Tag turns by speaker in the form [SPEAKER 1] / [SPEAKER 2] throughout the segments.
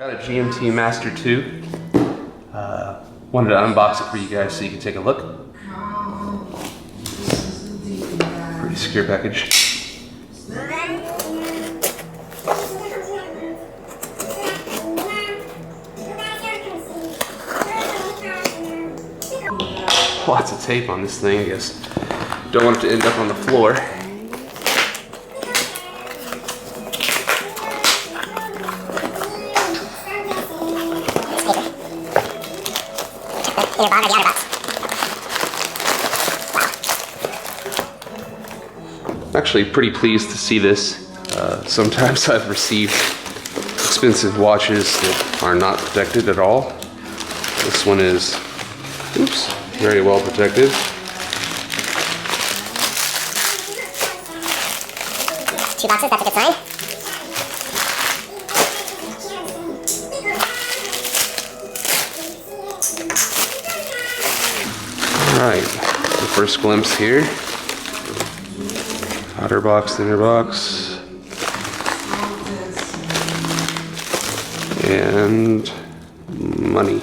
[SPEAKER 1] Got a GMT Master 2. Wanted to unbox it for you guys so you can take a look. Pretty secure package. Lots of tape on this thing, I guess. Don't want it to end up on the floor.
[SPEAKER 2] Inner bond or the outer box.
[SPEAKER 1] I'm actually pretty pleased to see this. Sometimes I've received expensive watches that are not protected at all. This one is, oops, very well protected.
[SPEAKER 2] Two boxes, that's a good sign.
[SPEAKER 1] Alright, the first glimpse here. Outer box, inner box. And money.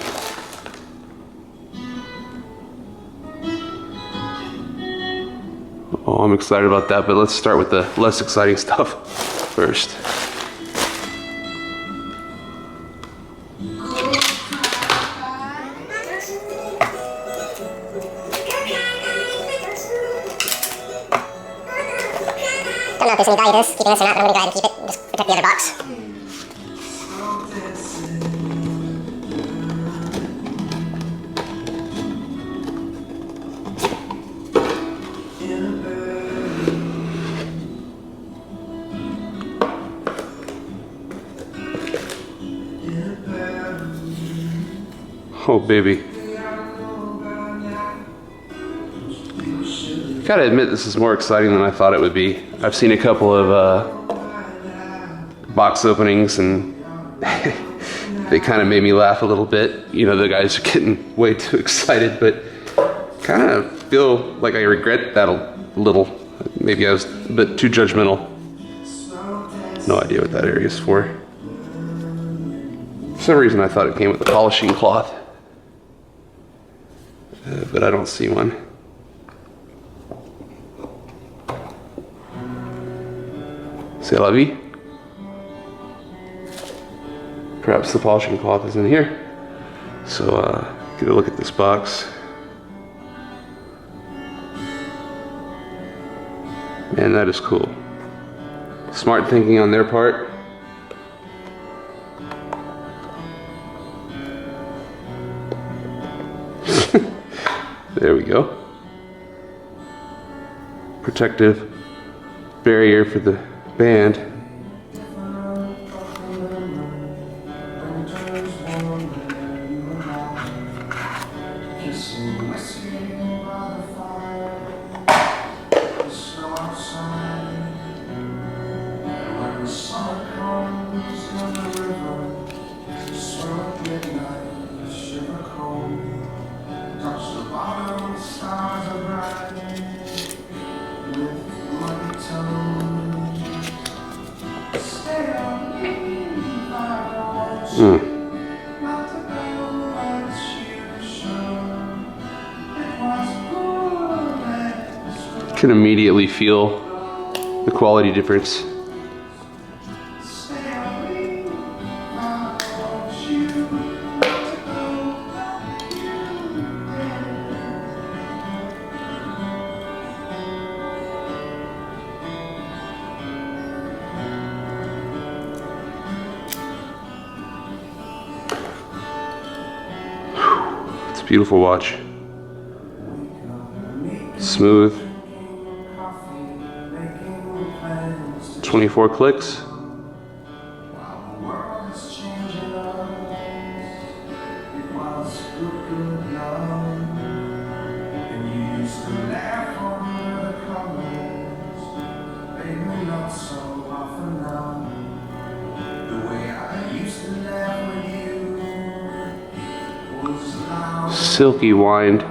[SPEAKER 1] Oh, I'm excited about that, but let's start with the less exciting stuff first.
[SPEAKER 2] Don't know if there's any value to this, keeping this or not, but I'm going to go ahead and keep it and just protect the other box.
[SPEAKER 1] Oh, baby. Gotta admit, this is more exciting than I thought it would be. I've seen a couple of box openings and they kind of made me laugh a little bit. You know, the guys are getting way too excited, but kind of feel like I regret that a little. Maybe I was a bit too judgmental. No idea what that area is for. For some reason I thought it came with a polishing cloth, but I don't see one. C'est la vie. Perhaps the polishing cloth is in here. So get a look at this box. Man, that is cool. Smart thinking on their part. There we go. Protective barrier for the band. Can immediately feel the quality difference. It's a beautiful watch. Smooth. 24 clicks. Silky wind.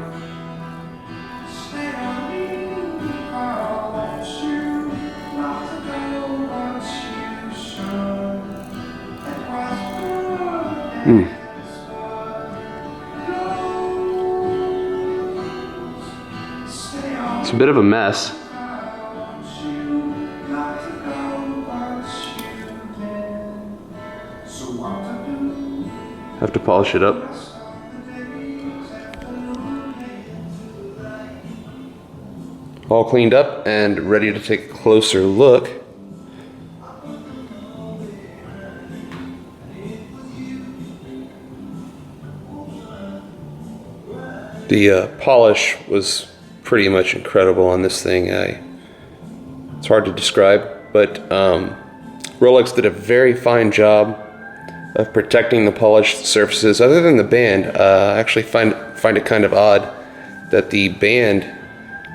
[SPEAKER 1] It's a bit of a mess. Have to polish it up. All cleaned up and ready to take a closer look. The polish was pretty much incredible on this thing. It's hard to describe, but Rolex did a very fine job of protecting the polished surfaces. Other than the band, I actually find it kind of odd that the band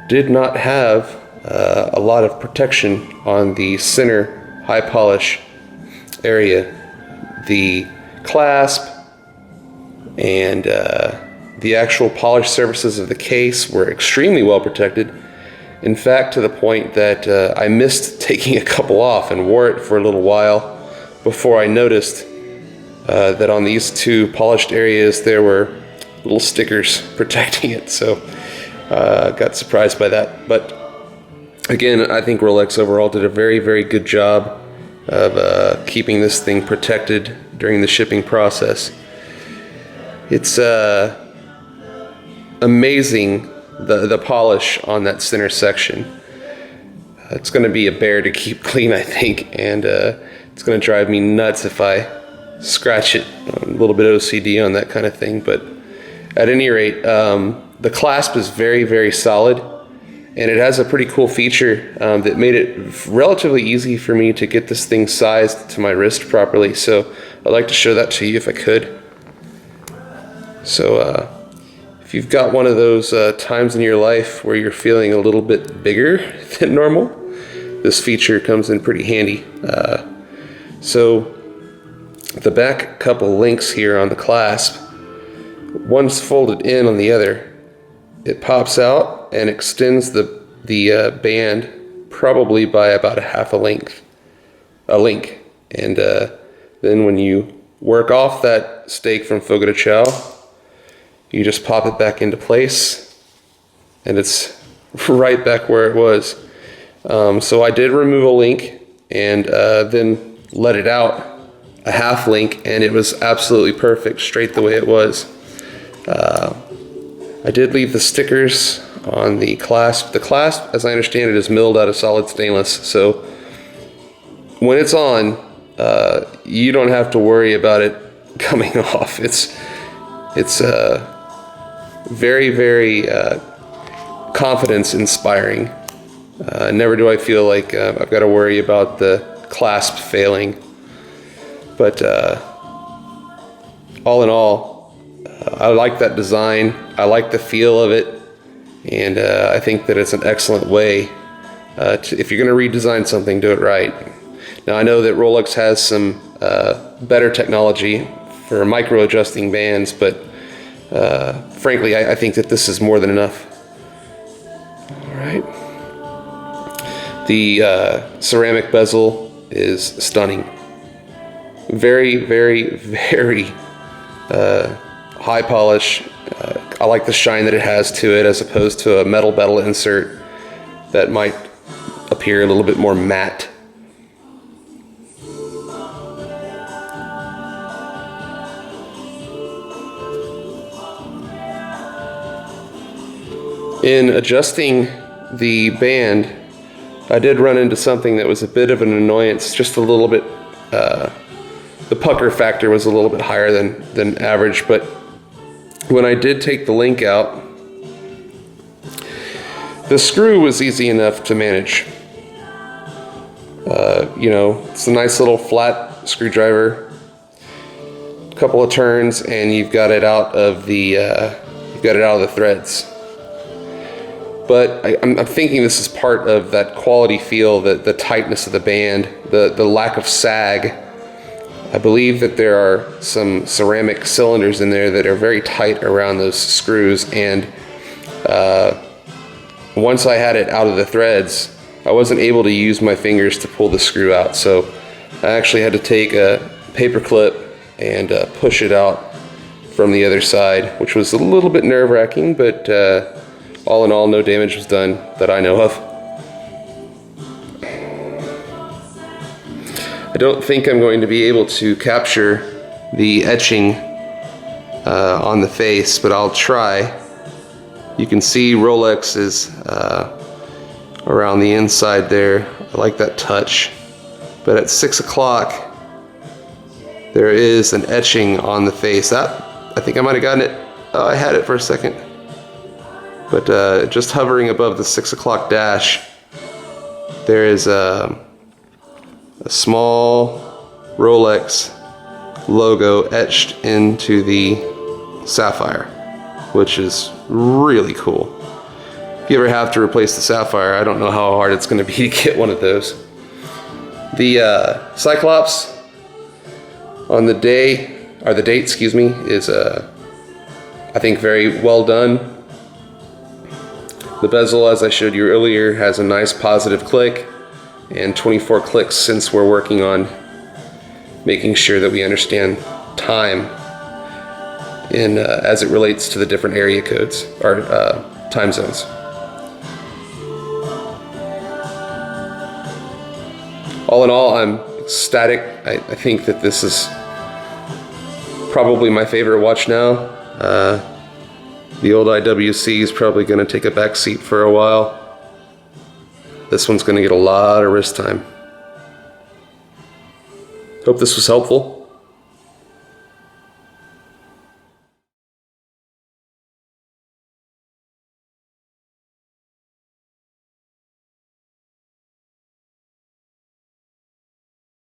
[SPEAKER 1] did not have a lot of protection on the center high polish area. The clasp and the actual polished surfaces of the case were extremely well protected. In fact, to the point that I missed taking a couple off and wore it for a little while before I noticed that on these two polished areas there were little stickers protecting it. So got surprised by that. But again, I think Rolex overall did a very, very good job of keeping this thing protected during the shipping process. It's amazing the polish on that center section. It's going to be a bear to keep clean, I think, and it's going to drive me nuts if I scratch it. A little bit OCD on that kind of thing, but at any rate, the clasp is very, very solid, and it has a pretty cool feature that made it relatively easy for me to get this thing sized to my wrist properly. So I'd like to show that to you if I could. So if you've got one of those times in your life where you're feeling a little bit bigger than normal, this feature comes in pretty handy. So the back couple links here on the clasp, one's folded in on the other. It pops out and extends the band probably by about a half a link. And then when you work off that steak from Fogo de Chao, you just pop it back into place, and it's right back where it was. So I did remove a link and then let it out a half link, and it was absolutely perfect, straight the way it was. I did leave the stickers on the clasp. The clasp, as I understand it, is milled out of solid stainless, so when it's on, you don't have to worry about it coming off. It's very, very confidence inspiring. Never do I feel like I've got to worry about the clasp failing. But all in all, I like that design. I like the feel of it, and I think that it's an excellent way if you're going to redesign something, do it right. Now I know that Rolex has some better technology for micro adjusting bands, but frankly, I think that this is more than enough. All right. The ceramic bezel is stunning. Very, very, very high polish. I like the shine that it has to it as opposed to a metal bevel insert that might appear a little bit more matte. In adjusting the band, I did run into something that was a bit of an annoyance, just a little bit. The pucker factor was a little bit higher than average, but when I did take the link out, the screw was easy enough to manage. It's a nice little flat screwdriver, a couple of turns, and you've got it out of the threads. But I'm thinking this is part of that quality feel, the tightness of the band, the lack of sag. I believe that there are some ceramic cylinders in there that are very tight around those screws, and once I had it out of the threads, I wasn't able to use my fingers to pull the screw out, so I actually had to take a paper clip and push it out from the other side, which was a little bit nerve-wracking, but all in all, no damage was done that I know of. I don't think I'm going to be able to capture the etching on the face, but I'll try. You can see Rolex is around the inside there. I like that touch. But at 6 o'clock, there is an etching on the face. I think I might have gotten it. Oh, I had it for a second. But just hovering above the 6 o'clock dash, there is a small Rolex logo etched into the sapphire, which is really cool. If you ever have to replace the sapphire, I don't know how hard it's going to be to get one of those. The Cyclops on the day, or the date, excuse me, is I think very well done. The bezel, as I showed you earlier, has a nice positive click, and 24 clicks since we're working on making sure that we understand time in as it relates to the different area codes or time zones. All in all, I'm ecstatic. I think that this is probably my favorite watch now. The old IWC is probably going to take a back seat for a while. This one's going to get a lot of wrist time. Hope this was helpful.